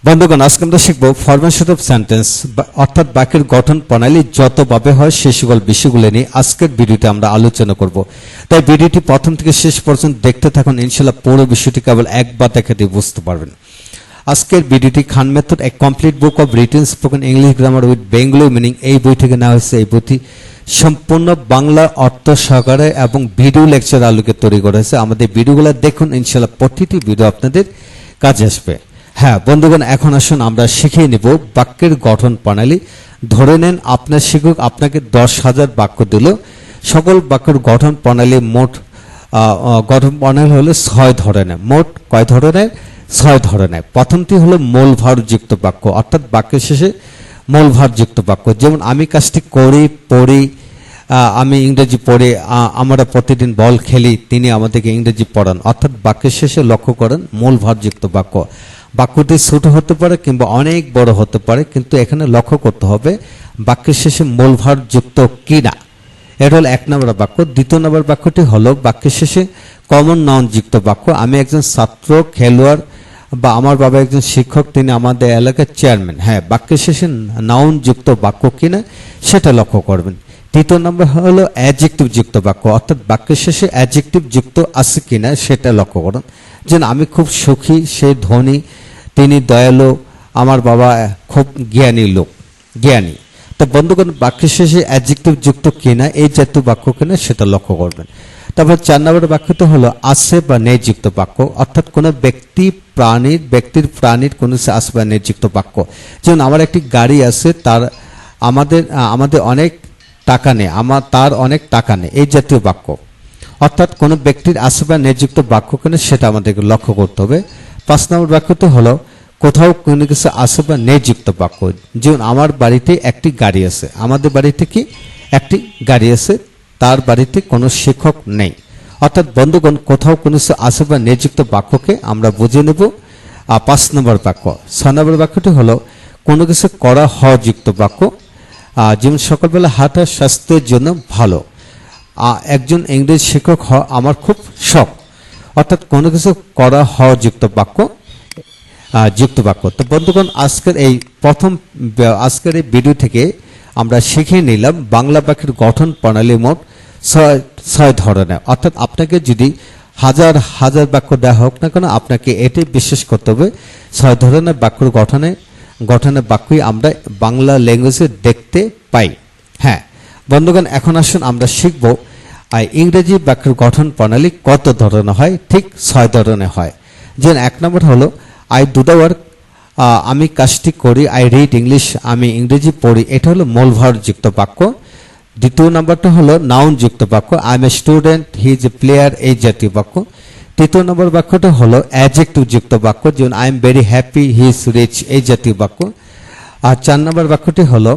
বন্ধুগণ, আজকে আমরা শিখব ফরমেশন অফ সেন্টেন্স অর্থাৎ বাক্যের গঠন প্রণালী যতভাবে হয় সেই সকল বিষয়গুলো নিয়ে আজকের ভিডিওতে আমরা আলোচনা করব। তাই ভিডিওটি প্রথম থেকে শেষ পর্যন্ত দেখতে থাকুন, ইনশাআল্লাহ পুরো বিষয়টি কেবল একবার দেখাতে বুঝতে পারবেন। আজকের ভিডিওটি Khan method a complete book of written spoken English grammar with Bengali meaning এই বই থেকে নেওয়া হয়েছে। এই বইটি সম্পূর্ণ বাংলা অর্থ সহকারে এবং ভিডিও লেকচার আলোকে তৈরি করা হয়েছে। আমাদের ভিডিওগুলো দেখুন, ইনশাআল্লাহ প্রতিটি ভিডিও আপনাদের কাজে আসবে। হ্যাঁ বন্ধুগণ, এখন আসুন আমরা শিখিয়ে নিব বাক্যের গঠন প্রণালী। ধরে নেন আপনার শিক্ষক আপনাকে 10,000 বাক্য দিল। সকল বাক্যের গঠন প্রণালী মোট গঠন প্রণালী হলো 6 ধরনের। মোট কয় ধরনের? 6 ধরনের। প্রথমটি হলো মূল ভারযুক্ত বাক্য, অর্থাৎ বাক্যের শেষে মূল ভারযুক্ত বাক্য। যেমন আমি কাজটি করি, পড়ি, আমি ইংরেজি পড়ি, আমরা প্রতিদিন বল খেলি, তিনি আমাদেরকে ইংরেজি পড়ান। অর্থাৎ বাক্যের শেষে লক্ষ্য করেন মূল ভারযুক্ত বাক্য। বাক্যটি ছোট হতে পারে কিংবা অনেক বড় হতে পারে, কিন্তু এখানে লক্ষ্য করতে হবে বাক্যের শেষে মূল ভার যুক্ত কিনা। এটা হলো 1 নম্বর বাক্য। 2 নম্বর বাক্যটি হলো বাক্যের শেষে কমন নাউন যুক্ত বাক্য। আমি একজন ছাত্র, খেলোয়াড়, বা আমার বাবা একজন শিক্ষক, তিনি আমাদের এলাকার চেয়ারম্যান। হ্যাঁ, বাক্যের শেষে নাউন যুক্ত বাক্য কিনা সেটা লক্ষ্য করবেন। 3 নম্বর হলো অ্যাডজেক্টিভ যুক্ত বাক্য, অর্থাৎ বাক্যের শেষে অ্যাডজেক্টিভ যুক্ত আছে কিনা সেটা লক্ষ্য করুন। যেন আমি খুব সুখী, সে ধনী, তিনি দয়ালু, আমার বাবা খুব জ্ঞানী লোক, জ্ঞানী। তো বন্ধুগণ, বাক্যের শেষে অ্যাডজেক্টিভ যুক্ত কিনা এই জাতীয় বাক্য কিনা সেটা লক্ষ্য করবেন। তারপর 4 নম্বর বাক্যটা হলো আছে বা নেই যুক্ত বাক্য, অর্থাৎ কোনো ব্যক্তির প্রাণীর কোনো আছে বা নেই যুক্ত বাক্য। যেমন আমার একটি গাড়ি আছে, তার আমাদের অনেক টাকা নেই, তার অনেক টাকা নেই, এই জাতীয় বাক্য। অর্থাৎ কোনো ব্যক্তির আছে বা নেই যুক্ত বাক্য কিনা সেটা আমাদেরকে লক্ষ্য করতে হবে। 5 নম্বর বাক্যটি হলো কোথাও কোনো কিছু আছে বা নেই যুক্ত বাক্য। যেমন আমার বাড়িতে একটি গাড়ি আছে, আমাদের বাড়িতে কি একটি গাড়ি আছে, তার বাড়িতে কোনো শিক্ষক নেই। অর্থাৎ বন্ধুগণ, কোথাও কোনো কিছু আছে বা নেই যুক্ত বাক্যকে আমরা বুঝে নেব 5 নম্বর বাক্য। 6 নম্বর বাক্যটি হলো কোনো কিছু করা হওয়া যুক্ত বাক্য। যেমন সকালবেলা হাঁটা স্বাস্থ্যের জন্য ভালো, একজন ইংরেজি শিক্ষক হওয়া আমার খুব শখ। অর্থাৎ কোনো কিছু করা হওয়া যুক্ত বাক্য তো বন্ধুগণ, আজকের এই ভিডিও থেকে আমরা শিখে নিলাম বাংলা বাক্যের গঠন প্রণালী মোট 6 ধরনের। অর্থাৎ আপনাকে যদি হাজার বাক্য দেওয়া হোক না কেন, আপনাকে এটি বিশ্বাস করতে হবে 6 ধরনের বাক্যের গঠনের বাক্যই আমরা বাংলা ল্যাঙ্গুয়েজে দেখতে পাই। হ্যাঁ বন্ধুগণ, এখন আসুন আমরা শিখব ইংরেজি বাক্যের গঠন প্রণালী কত ধরনের হয়। ঠিক 6 ধরনের হয়। যেমন 1 নম্বর হলো আই ডু দ্য ওয়ার্ক, আমি কাজটি করি। আই রিড ইংলিশ, আমি ইংরেজি পড়ি। এটা হলো মূল ভার যুক্ত বাক্য। 2 নম্বরটা হলো নাউন যুক্ত বাক্য। I M a student, he is a player, এই জাতীয় বাক্য। 3 নম্বর বাক্যটা হলো অ্যাডজেক্টিভ যুক্ত বাক্য। যেমন I am very happy, he is rich, এই জাতীয় বাক্য। আর 4 নম্বর বাক্যটি হলো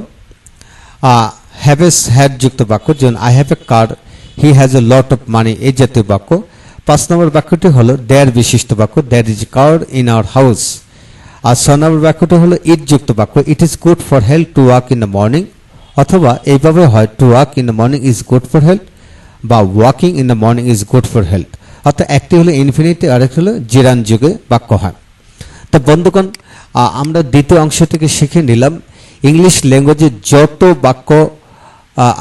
হ্যাভ এ হ্যাড যুক্ত বাক্য। যেমন I have a car, he has a lot of money, এই জাতীয় বাক্য। 5 নম্বর বাক্যটি হলো দেয়ার বিশিষ্ট বাক্য। That is car in our house. আর 6 নম্বর বাক্যটি হলো ইট যুক্ত বাক্য। It is good for health to walk in the morning, অথবা এইভাবে হয় to walk in the morning is good for health, বা walking in the morning is good for health. অর্থাৎ একটি হলো ইনফিনিটিভ আর একটি হলো জিরান যুগে বাক্য হয়। তো বন্ধুগণ, আমরা দ্বিতীয় অংশ থেকে শিখে নিলাম ইংলিশ ল্যাঙ্গুয়েজে যত বাক্য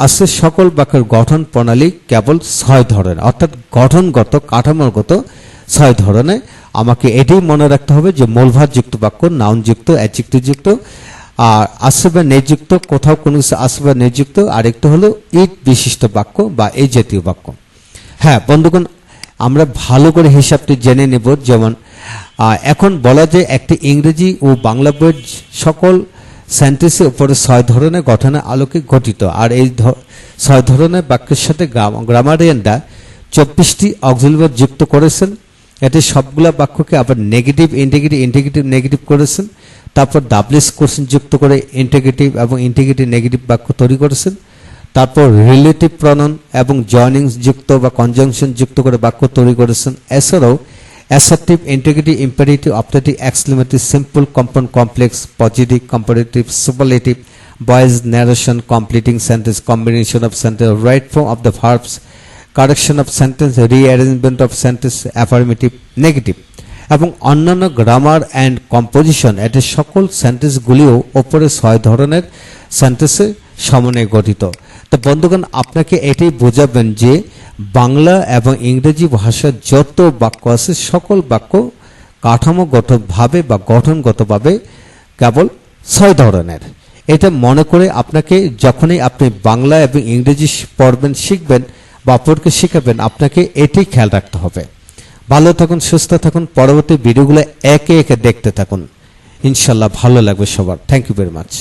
আছে সকল বাক্যের গঠন প্রণালী কেবল 6 ধরনের, অর্থাৎ গঠনগত কাঠামোগত 6 ধরনের। আমাকে এটাই মনে রাখতে হবে যে মূলভার যুক্ত বাক্য, নাউন যুক্ত, অ্যাডজেক্টিভ যুক্ত, আর আছে বা নেই যুক্ত, কোথাও কোনো কিছু আছে বা নেই যুক্ত, আরেকটা হলো ইট বিশিষ্ট বাক্য বা এই জাতীয় বাক্য। হ্যাঁ বন্ধুগণ, আমরা ভালো করে হিসাবটি জেনে নেব। যেমন এখন বলা যায় একটি ইংরেজি ও বাংলা বইয়ের সকল সেন্টেন্সের উপরে 6 ধরনের গঠনের আলোকে গঠিত। আর এই 6 ধরনের বাক্যের সাথে গ্রামারিয়ানরা 24টি অক্সিলারি ভার্ব যুক্ত করেছেন। এটি সবগুলা বাক্যকে আবার নেগেটিভ ইন্টিগ্রেটিভ নেগেটিভ করেছেন। তারপর ডাবলস কোশ্চেন যুক্ত করে ইন্টিগ্রেটিভ এবং ইন্টিগ্রেটিভ নেগেটিভ বাক্য তৈরি করেছেন। তারপর রিলেটিভ প্রনাউন এবং জয়নিংস যুক্ত বা কনজাংশন যুক্ত করে বাক্য তৈরি করেছেন। এছাড়াও assertive, interrogative, imperative, optative, exclamative, simple, compound, complex, positive, comparative, superlative, voice, narration, completing sentence, combination of sentence, right form of the verbs, correction of sentence, rearrangement of sentence, affirmative, negative এবং অন্যান্য grammar and composition এটি সকল সেন্টেন্সগুলিও ওপরে 6 ধরনের সেন্টেন্সে সমন্বয়ে গঠিত। তো বন্ধুগণ, আপনাকে এটাই বোঝাবেন যে বাংলা এবং ইংরেজি ভাষার যত বাক্য আছে সকল বাক্য কাঠামোগতভাবে বা গঠনগতভাবে কেবল 6 ধরনের। এটা মনে করে আপনাকে যখনই আপনি বাংলা এবং ইংরেজি পড়বেন, শিখবেন বা অপরকে শেখাবেন, আপনাকে এটি খেয়াল রাখতে হবে। ভালো থাকুন, সুস্থ থাকুন, পরবর্তী ভিডিওগুলো একে একে দেখতে থাকুন, ইনশাল্লাহ ভালো লাগবে সবার। Thank you very much.